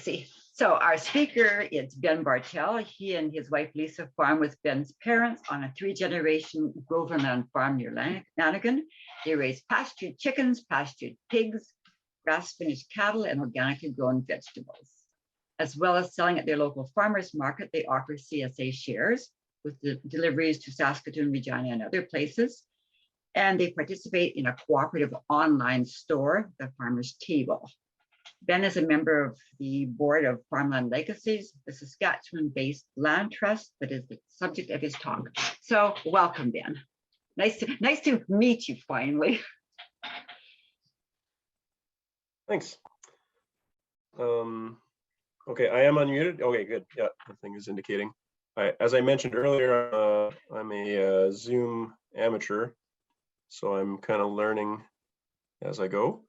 Trixie. So our speaker is Ben Bartel. He and his wife Lisa farm with Ben's parents on a 3-generation Grovenland farm near Lanigan. They raise pastured chickens, pastured pigs, grass-finished cattle, and organically grown vegetables. As well as selling at their local farmers market, they offer CSA shares with the deliveries to Saskatchewan, Regina, and other places. And they participate in a cooperative online store, the Farmer's Table. Ben is a member of the board of Farmland Legacies, the Saskatchewan-based land trust that is the subject of his talk. So welcome, Ben. Nice to meet you finally. Thanks. Okay, I am unmuted. Okay, good. Yeah, the thing is indicating. As I mentioned earlier, I'm a Zoom amateur, so I'm kind of learning as I go.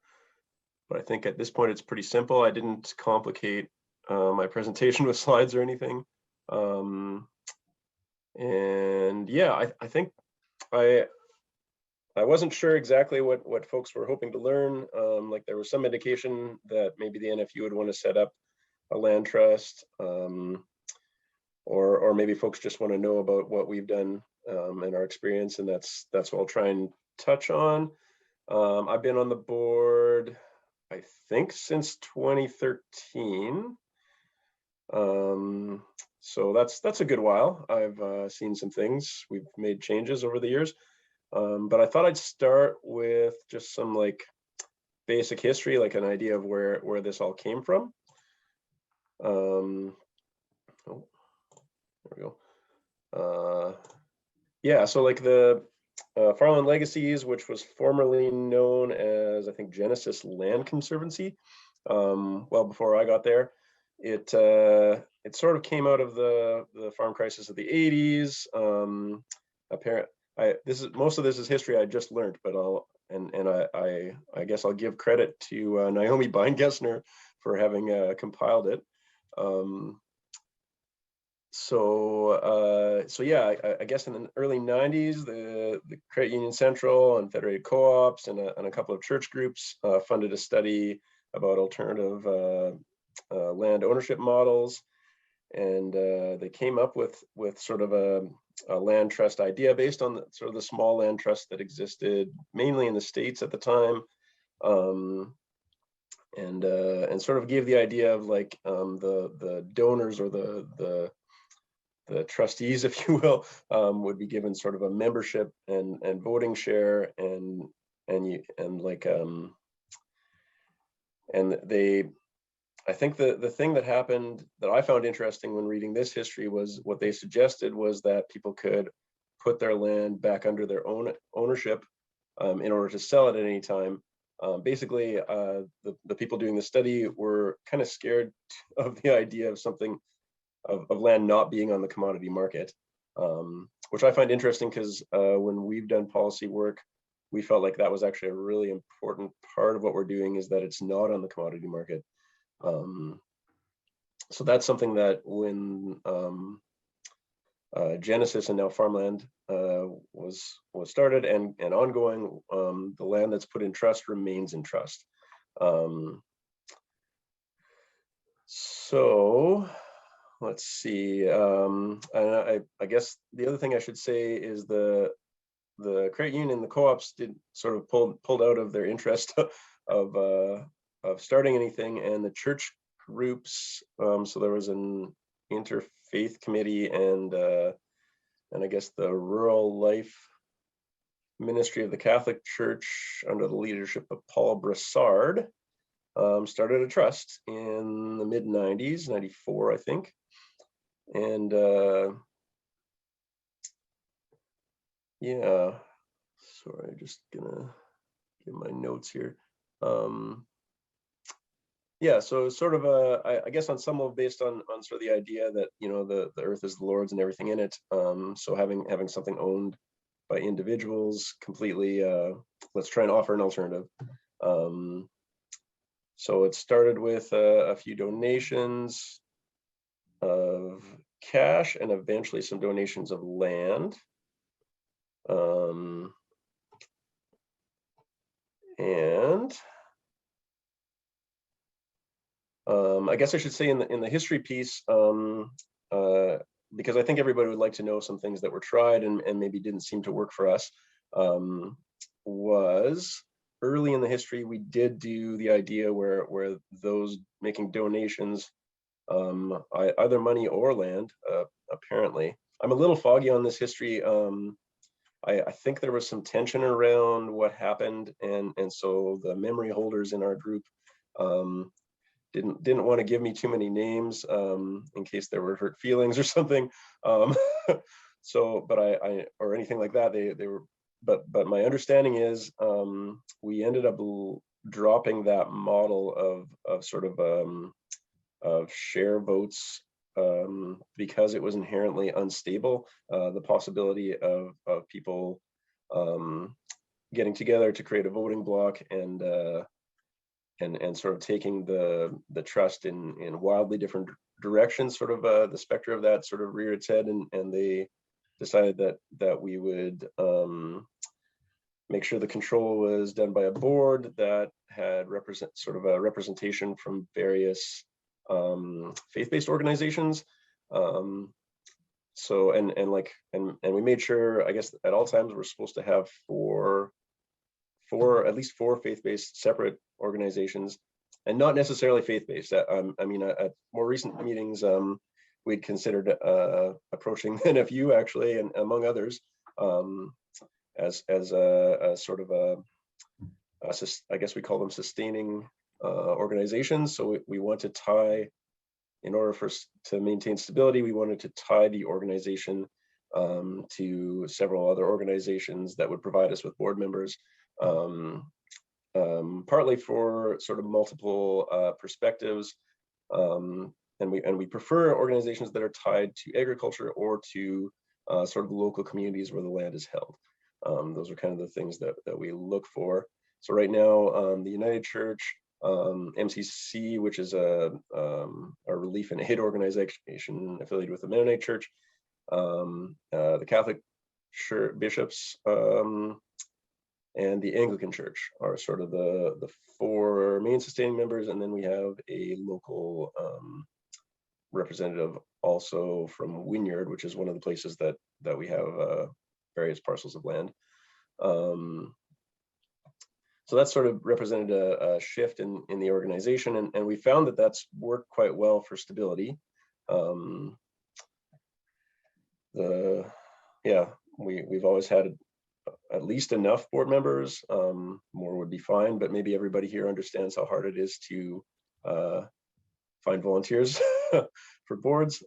But I think at this point it's pretty simple. I didn't complicate my presentation with slides or anything. And yeah, I think I wasn't sure exactly what folks were hoping to learn. Like there was some indication that maybe the NFU would want to set up a land trust, or maybe folks just want to know about what we've done and our experience, and that's what I'll try and touch on. I've been on the board, I think, since 2013. So that's a good while. I've seen some things. We've made changes over the years. But I thought I'd start with just some like basic history, like an idea of where this all came from. Oh, there we go. Yeah, so like the Farmland Legacies, which was formerly known as, I think, Genesis Land Conservancy, well before I got there. It sort of came out of the farm crisis of the 80s. Most of this is history I just learned, but I guess I'll give credit to Naomi Beingessner for having compiled it. So yeah, I guess in the early 90s, the Credit Union Central and Federated Co-ops and a couple of church groups funded a study about alternative land ownership models, and they came up with sort of a land trust idea based on sort of the small land trust that existed mainly in the States at the time, and sort of gave the idea of like the donors or the trustees, if you will, would be given sort of a membership and voting share, and they, I think the thing that happened that I found interesting when reading this history was what they suggested was that people could put their land back under their own ownership in order to sell it at any time. Basically, the people doing the study were kind of scared of the idea of something of land not being on the commodity market, which I find interesting because when we've done policy work, we felt like that was actually a really important part of what we're doing, is that it's not on the commodity market. So that's something that when Genesis and now Farmland was started and ongoing, the land that's put in trust remains in trust. So let's see. And I guess the other thing I should say is the credit union and the co-ops did sort of pulled out of their interest of starting anything, and the church groups. So there was an interfaith committee and I guess the Rural Life Ministry of the Catholic Church under the leadership of Paul Brassard started a trust in the mid 90s, 94, I think. And yeah, sorry, just gonna get my notes here. Yeah, so sort of I guess on some level based on sort of the idea that, you know, the earth is the Lord's and everything in it. So having something owned by individuals completely, let's try and offer an alternative. So it started with a few donations of cash and eventually some donations of land. And I guess I should say in the history piece, because I think everybody would like to know some things that were tried and maybe didn't seem to work for us, was early in the history, we did do the idea where those making donations, either money or land, apparently. I'm a little foggy on this history. I think there was some tension around what happened, and so the memory holders in our group didn't want to give me too many names in case there were hurt feelings or something. So, but I or anything like that. They were, but my understanding is we ended up dropping that model of sort of share votes because it was inherently unstable. The possibility of people getting together to create a voting bloc and sort of taking the trust in wildly different directions, sort of the specter of that sort of reared its head, and they decided that we would make sure the control was done by a board that had sort of a representation from various faith-based organizations. So and we made sure, I guess, at all times we're supposed to have at least four faith-based separate organizations, and not necessarily faith-based. I mean, at more recent meetings, we'd considered approaching NFU actually, and among others, as a sort of I guess we call them sustaining organizations. So we want to tie, in order for us to maintain stability, we wanted to tie the organization to several other organizations that would provide us with board members, partly for sort of multiple perspectives, and we prefer organizations that are tied to agriculture or to sort of local communities where the land is held. Those are kind of the things that we look for. So right now, the United Church, MCC, which is a relief and aid organization affiliated with the Mennonite Church, the Catholic Church, bishops, and the Anglican Church are sort of the four main sustaining members, and then we have a local representative also from Wynyard, which is one of the places that we have various parcels of land. So that sort of represented a shift in the organization, and we found that that's worked quite well for stability. We've always had at least enough board members. More would be fine, but maybe everybody here understands how hard it is to find volunteers for boards.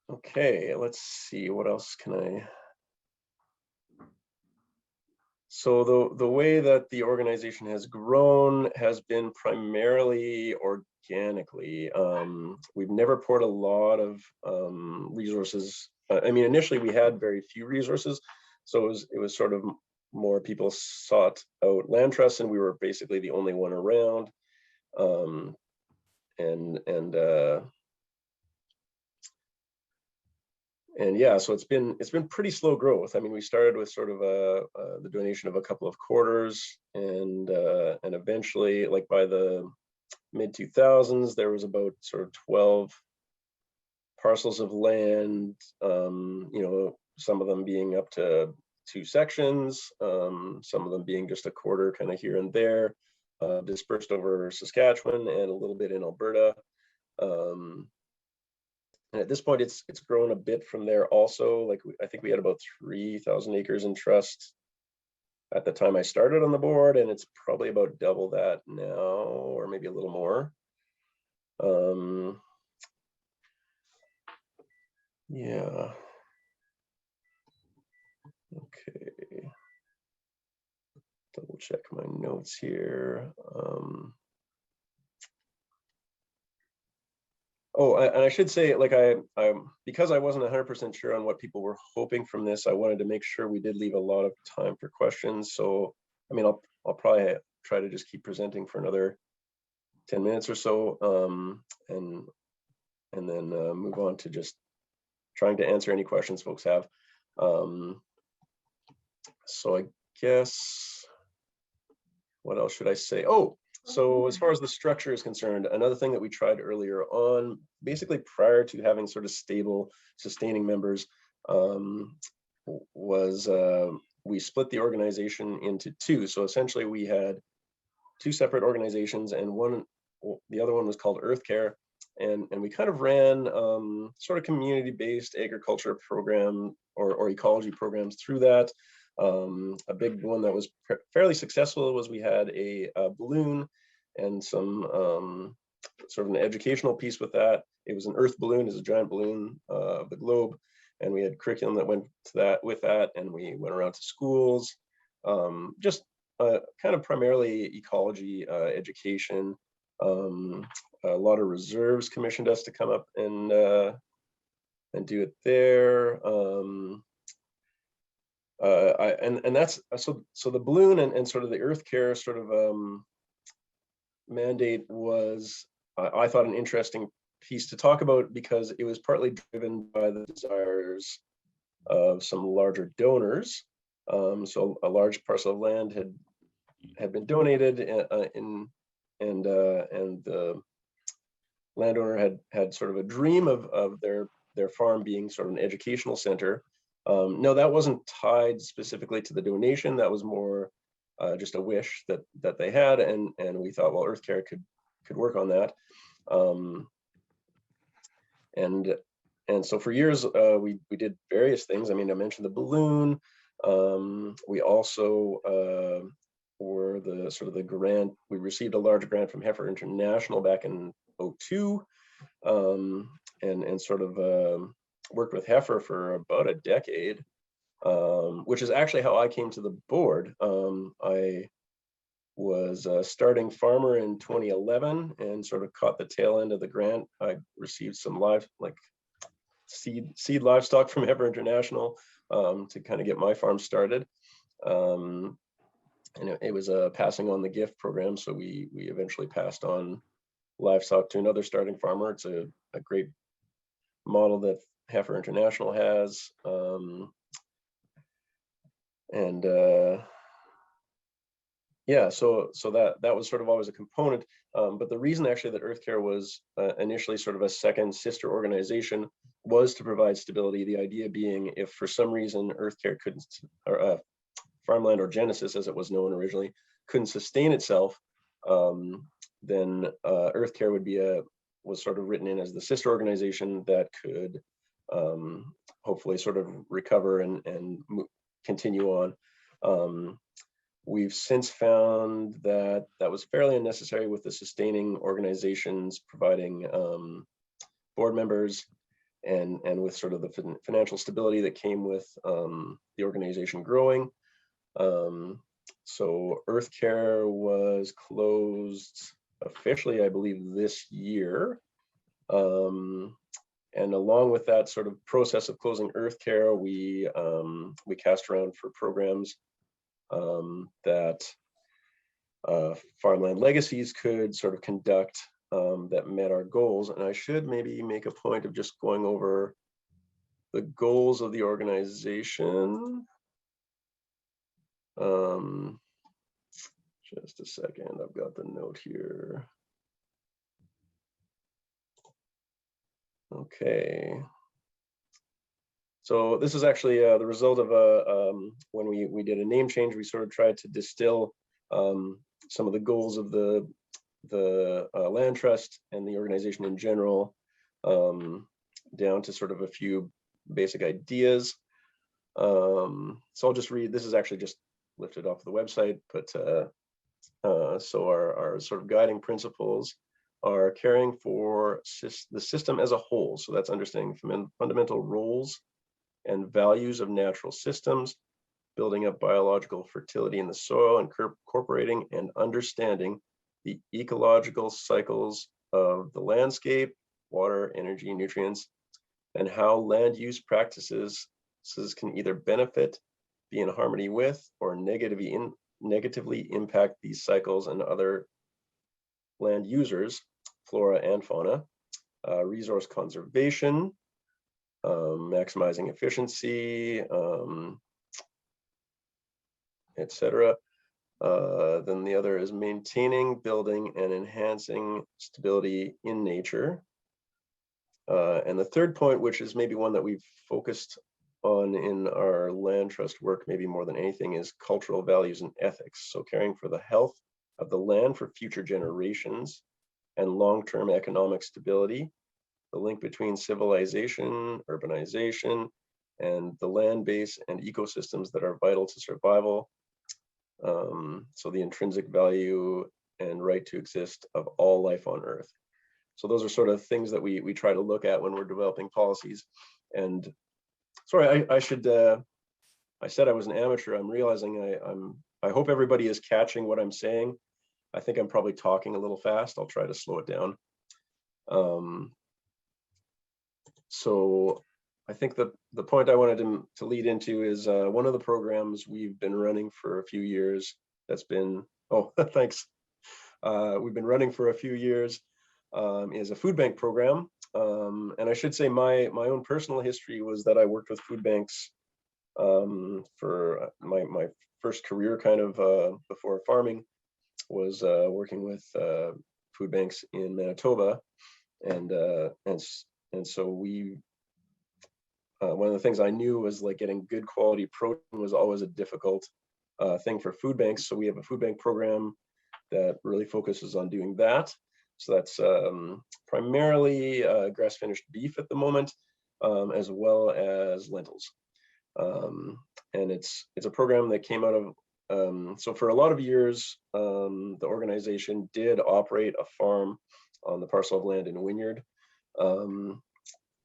Okay, let's see, what else can I? So the way that the organization has grown has been primarily organically. We've never poured a lot of resources. I mean, initially we had very few resources, so it was sort of more people sought out land trusts, and we were basically the only one around. And yeah, so it's been pretty slow growth. I mean, we started with sort of the donation of a couple of quarters, and eventually, like by the mid 2000s, there was about sort of 12 parcels of land. You know, some of them being up to 2 sections, some of them being just a quarter, kind of here and there, dispersed over Saskatchewan and a little bit in Alberta. And at this point, it's grown a bit from there also. Like I think we had about 3,000 acres in trust at the time I started on the board, and it's probably about double that now, or maybe a little more. Yeah. Okay. Double check my notes here. Oh, and I should say, like I because I wasn't 100% sure on what people were hoping from this, I wanted to make sure we did leave a lot of time for questions. So, I mean, I'll probably try to just keep presenting for another 10 minutes or so, and then move on to just trying to answer any questions folks have. So I guess, what else should I say? Oh, So as far as the structure is concerned, another thing that we tried earlier on, basically prior to having sort of stable, sustaining members, was we split the organization into two. So essentially we had two separate organizations, and the other one was called Earth Care. And we kind of ran sort of community-based agriculture program or ecology programs through that. A big one that was fairly successful was we had a balloon and some sort of an educational piece with that. It was an Earth balloon, it's a giant balloon of the globe, and we had curriculum that went to that with that, and we went around to schools, just kind of primarily ecology education. A lot of reserves commissioned us to come up and do it there. And that's so the balloon and sort of the Earth Care sort of mandate was, I thought, an interesting piece to talk about, because it was partly driven by the desires of some larger donors. So a large parcel of land had been donated, and the landowner had sort of a dream of their farm being sort of an educational center. No, that wasn't tied specifically to the donation. That was more just a wish that they had, and we thought, well, Earth Care could work on that. And so for years we did various things. I mean, I mentioned the balloon. We also were the sort of the grant. We received a large grant from Heifer International back in 2002, and sort of worked with Heifer for about a decade, which is actually how I came to the board. I was a starting farmer in 2011 and sort of caught the tail end of the grant. I received some seed livestock from Heifer International to kind of get my farm started. And it was a passing on the gift program, so we eventually passed on livestock to another starting farmer. It's a great model that Heifer International has, yeah, so that was sort of always a component. But the reason actually that Earth Care was initially sort of a second sister organization was to provide stability. The idea being, if for some reason Earth Care couldn't, or Farmland, or Genesis as it was known originally, couldn't sustain itself, then Earth Care was sort of written in as the sister organization that could hopefully sort of recover and continue on. We've since found that was fairly unnecessary, with the sustaining organizations providing board members and with sort of the financial stability that came with the organization growing. So Earth Care was closed officially, I believe, this year. And along with that sort of process of closing Earth Care, we cast around for programs that Farmland Legacies could sort of conduct that met our goals. And I should maybe make a point of just going over the goals of the organization. Just a second, I've got the note here. Okay. So this is actually the result of when we did a name change. We sort of tried to distill some of the goals of the land trust and the organization in general down to sort of a few basic ideas. So I'll just read. This is actually just lifted off the website, but so our sort of guiding principles are caring for the system as a whole. So that's understanding fundamental roles and values of natural systems, building up biological fertility in the soil, and incorporating and understanding the ecological cycles of the landscape, water, energy, nutrients, and how land use practices can either benefit, be in harmony with, or negatively impact these cycles and other land users, flora and fauna. Resource conservation, maximizing efficiency, etc. Then the other is maintaining, building, and enhancing stability in nature. And the third point, which is maybe one that we've focused on in our land trust work, maybe more than anything, is cultural values and ethics. So caring for the health of the land for future generations and long-term economic stability, the link between civilization, urbanization, and the land base and ecosystems that are vital to survival. So the intrinsic value and right to exist of all life on Earth. So those are sort of things that we try to look at when we're developing policies. And sorry, I said I was an amateur. I'm realizing I hope everybody is catching what I'm saying. I think I'm probably talking a little fast. I'll try to slow it down. So I think the point I wanted to lead into is one of the programs we've been running for a few years. That's been, oh, thanks. We've been running for a few years is a food bank program. And I should say my own personal history was that I worked with food banks for my first career kind of before farming was working with food banks in Manitoba. And so we, one of the things I knew was like getting good quality protein was always a difficult thing for food banks. So we have a food bank program that really focuses on doing that. So that's primarily grass finished beef at the moment, as well as lentils. And it's a program that came out of, so for a lot of years, the organization did operate a farm on the parcel of land in Wynyard.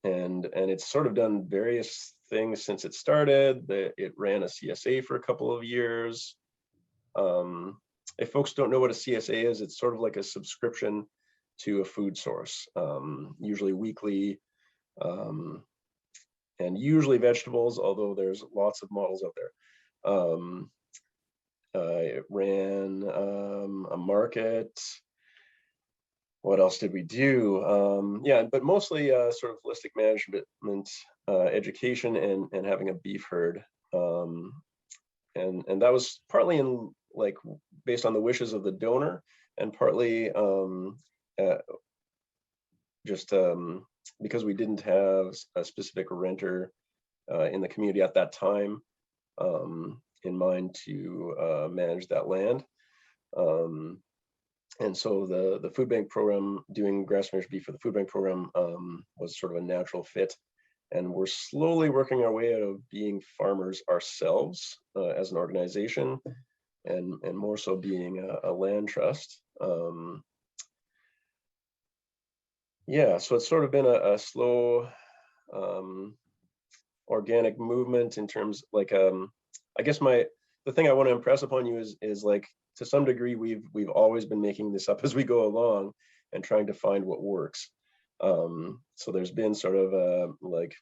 And it's sort of done various things since it started. It ran a CSA for a couple of years. If folks don't know what a CSA is, it's sort of like a subscription to a food source, usually weekly, and usually vegetables, although there's lots of models out there. It ran a market. What else did we do? Yeah, but mostly sort of holistic management, education, and having a beef herd. And that was partly in like based on the wishes of the donor, and partly just because we didn't have a specific renter in the community at that time in mind to manage that land. And so the food bank program, doing grass finished beef for the food bank program was sort of a natural fit. And we're slowly working our way out of being farmers ourselves as an organization, and more so being a land trust. Yeah, so it's sort of been a slow organic movement in terms like I guess the thing I want to impress upon you is like to some degree we've always been making this up as we go along and trying to find what works. So there's been sort of like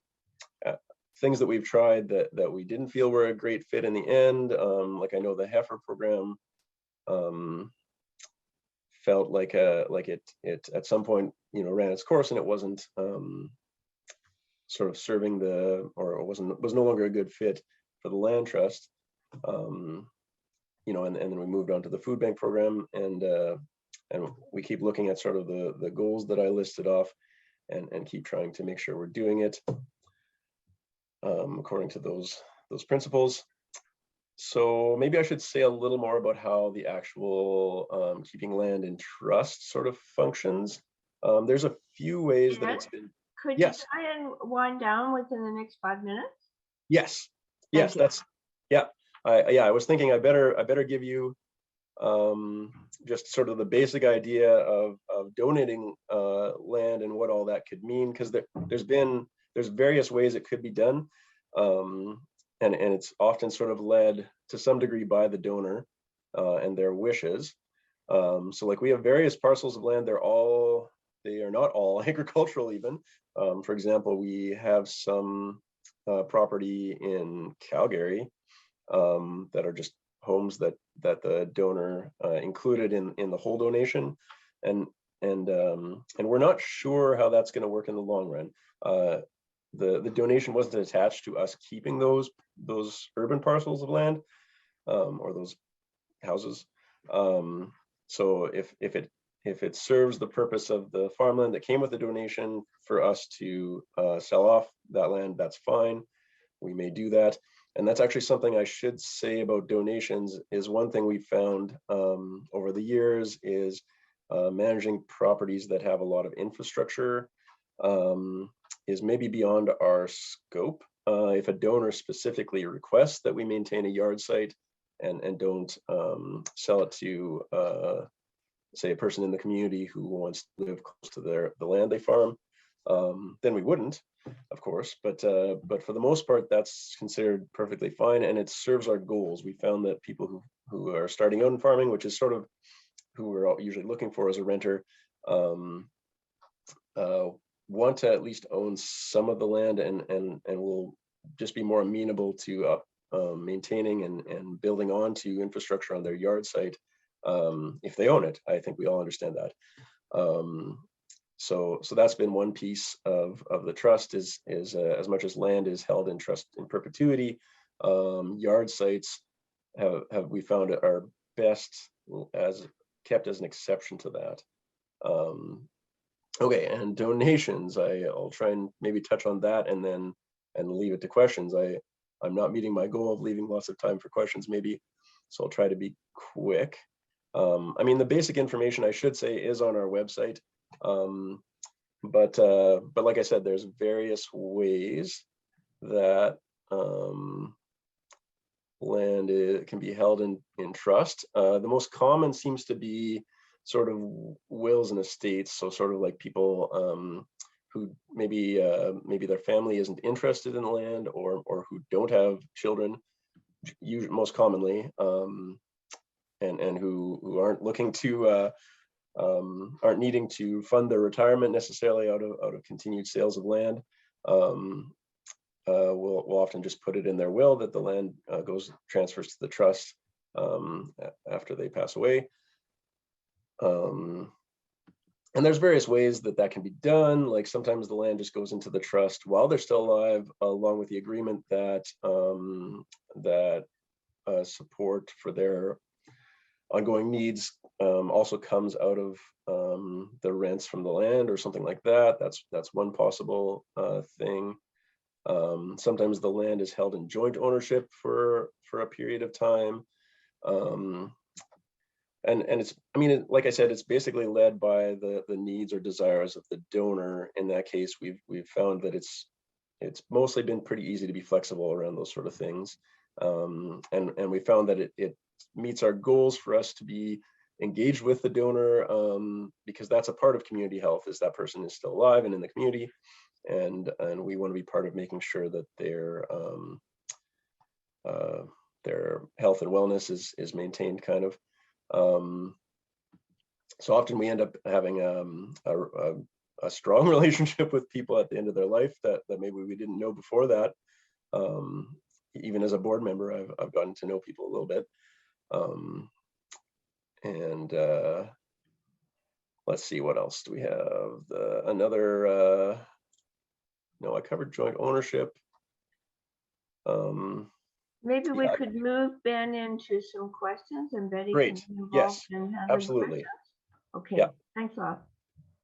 things that we've tried that we didn't feel were a great fit in the end. Like I know the heifer program felt like it at some point ran its course and it wasn't sort of serving was no longer a good fit for the land trust. And then we moved on to the food bank program, and we keep looking at sort of the goals that I listed off and keep trying to make sure we're doing it according to those principles. So maybe I should say a little more about how the actual keeping land in trust sort of functions. There's a few ways that it's been. Could yes. you try and wind down within the next 5 minutes? Yes. Yes, that's, yeah. I was thinking I better give you just sort of the basic idea of donating land and what all that could mean, because there's various ways it could be done, and it's often sort of led to some degree by the donor and their wishes. So like we have various parcels of land. They are not all agricultural even. For example, we have some property in Calgary that are just homes that the donor included in the whole donation, and we're not sure how that's going to work in the long run. The donation wasn't attached to us keeping those urban parcels of land or those houses, So if it serves the purpose of the farmland that came with the donation for us to sell off that land, that's fine. We may do that. And that's actually something I should say about donations. Is one thing we found over the years is managing properties that have a lot of infrastructure is maybe beyond our scope. If a donor specifically requests that we maintain a yard site and don't sell it to say a person in the community who wants to live close to the land they farm, then we wouldn't, of course. But for the most part, that's considered perfectly fine, and it serves our goals. We found that people who are starting out in farming, which is sort of who we're usually looking for as a renter, want to at least own some of the land and will just be more amenable to maintaining and building onto infrastructure on their yard site if they own it. I think we all understand that. So that's been one piece of the trust is as much as land is held in trust in perpetuity, yard sites have we found are best as kept as an exception to that. Okay, and donations, I'll try and maybe touch on that and leave it to questions. I'm not meeting my goal of leaving lots of time for questions maybe, so I'll try to be quick. I mean, the basic information I should say is on our website, but like I said, there's various ways that land can be held in trust. The most common seems to be sort of wills and estates, so sort of like people who maybe their family isn't interested in the land or who don't have children, most commonly, and who aren't looking to aren't needing to fund their retirement necessarily out of continued sales of land. Will often just put it in their will that the land transfers to the trust after they pass away. And there's various ways that can be done. Like sometimes the land just goes into the trust while they're still alive, along with the agreement that support for their ongoing needs also comes out of the rents from the land or something like that. That's one possible thing. Sometimes the land is held in joint ownership for a period of time. And it's, I mean, like I said, it's basically led by the needs or desires of the donor. In that case, we've found that it's mostly been pretty easy to be flexible around those sort of things. And we found that it meets our goals for us to be engaged with the donor, because that's a part of community health, is that person is still alive and in the community. And we want to be part of making sure that their health and wellness is maintained, kind of. So often we end up having a strong relationship with people at the end of their life that maybe we didn't know before that. Even as a board member, I've gotten to know people a little bit. Let's see, what else do we have? No, I covered joint ownership. Maybe we could move Ben into some questions and Betty Great. can be involved Yes, in handling absolutely. questions. Okay, Yeah. thanks a lot.